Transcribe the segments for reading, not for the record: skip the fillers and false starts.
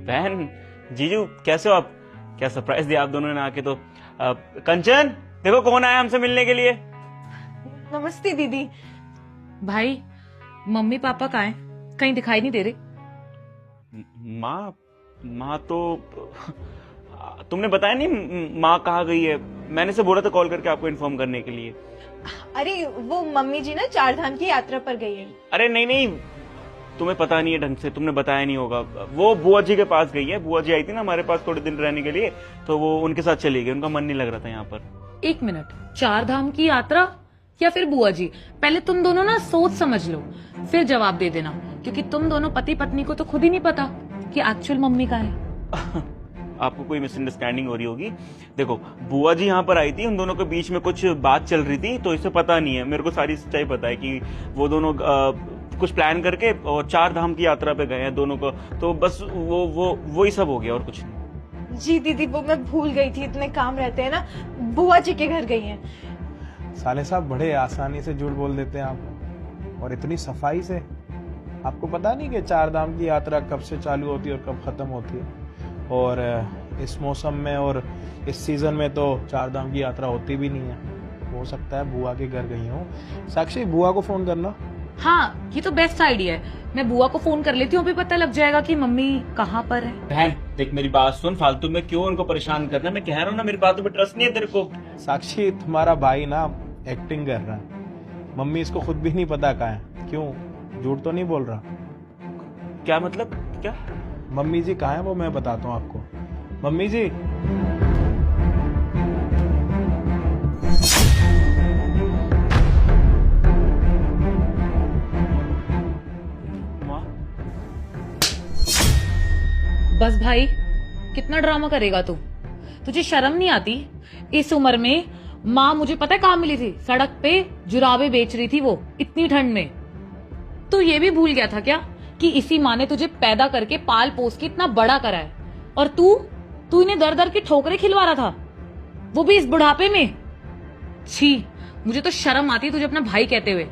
बहन, जीजू कैसे हो आप? क्या सरप्राइज दिया आप दोनों ने आके तो। कंचन देखो कौन आया हमसे मिलने के लिए। नमस्ते दीदी। भाई, मम्मी पापा कहाँ हैं? कहीं दिखाई नहीं दे रहे। माँ माँ तो तुमने बताया नहीं माँ कहाँ गई है? मैंने से बोला था कॉल करके आपको इन्फॉर्म करने के लिए। अरे वो मम्मी जी ना 4 धाम की यात्रा पर गई है। अरे नहीं नहीं, तुम्हें पता नहीं है ढंग से, तुमने बताया नहीं होगा। वो बुआ जी के पास गई है। बुआ जी आई थी ना हमारे पास थोड़े दिन रहने के लिए, तो वो उनके साथ चली गई। उनका मन नहीं लग रहा था यहाँ पर। 1 मिनट, 4 धाम की यात्रा या फिर बुआ जी? पहले तुम दोनों ना सोच समझ लो, फिर जवाब दे देना, क्योंकि तुम दोनों पति पत्नी को तो खुद ही नहीं पता कि एक्चुअल मम्मी का है। आपको कोई मिसअंडरस्टैंडिंग हो रही होगी। देखो, बुआ जी यहाँ पर आई थी, उन दोनों के बीच में कुछ बात चल रही थी, तो इसे पता नहीं है। मेरे को सारी सच्चाई पता है कि वो दोनों कुछ प्लान करके और 4 धाम की यात्रा पे गए हैं दोनों को। तो बस वो ही सब हो गया और कुछ नहीं। जी दीदी, वो मैं भूल गई थी, इतने काम रहते हैं ना। बुआ जी के घर गई हैं। साले साहब बड़े आसानी से झूठ बोल देते हैं आप, और इतनी सफाई से। आपको पता नहीं कि 4 धाम की यात्रा कब से चालू होती है और कब खत्म होती है? और इस मौसम में और इस सीजन में तो 4 धाम की यात्रा होती भी नहीं है। हो सकता है बुआ के घर गई हूँ। साक्षी, बुआ को फोन करना। हाँ, ये तो बेस्ट आइडिया है। मैं बुआ को फोन कर लेती हूँ, भी पता लग जाएगा कि मम्मी कहाँ पर है। बहन देख, मेरी बात सुन, फालतू में क्यों उनको परेशान करना। मैं कह रहा हूँ ना, मेरी बातों पे ट्रस्ट नहीं है तेरे को। साक्षी, तुम्हारा भाई ना एक्टिंग कर रहा है। मम्मी इसको खुद भी नहीं पता कहाँ है। क्यों, झूठ तो नहीं बोल रहा? क्या मतलब? क्या? मम्मी जी कहाँ है वो मैं बताता हूँ आपको। मम्मी जी, माँ? बस भाई, कितना ड्रामा करेगा तू? तुझे शर्म नहीं आती? इस उम्र में माँ मुझे पता है कहाँ मिली थी? सड़क पे जुराबे बेच रही थी वो, इतनी ठंड में। तू ये भी भूल गया था क्या कि इसी माँ ने तुझे पैदा करके पाल पोस के इतना बड़ा करा है, और तू इन्हें दर दर की ठोकरें खिलवा रहा था, वो भी इस बुढ़ापे में। छी, मुझे तो शर्म आती है तुझे अपना भाई कहते हुए।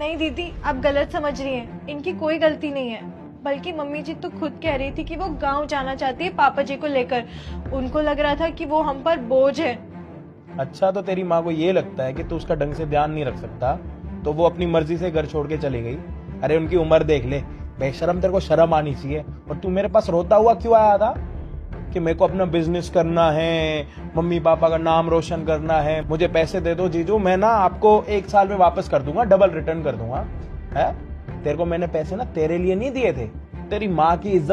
नहीं दीदी, आप गलत समझ रही हैं। इनकी कोई गलती नहीं है, बल्कि मम्मी जी तो खुद कह रही थी कि वो गांव जाना चाहती है पापा जी को लेकर। उनको लग रहा था कि वो हम पर बोझ है। अच्छा, तो तेरी माँ को ये लगता है कि तू उसका ढंग से ध्यान नहीं रख सकता, तो वो अपनी मर्जी से घर छोड़ के चली गई। अरे उनकी उम्र देख ले, बेशरम, तेरे को शर्म आनी चाहिए। और तू मेरे पास रोता हुआ क्यों आया था कि मेरे को अपना बिजनेस करना है, मम्मी पापा का नाम रोशन करना है, मुझे पैसे दे दो जीजू, मैं ना आपको 1 साल में वापस कर दूंगा, डबल रिटर्न कर दूंगा। है, तेरे को मैंने पैसे ना तेरे लिए नहीं दिए थे, तेरी माँ की इज्जत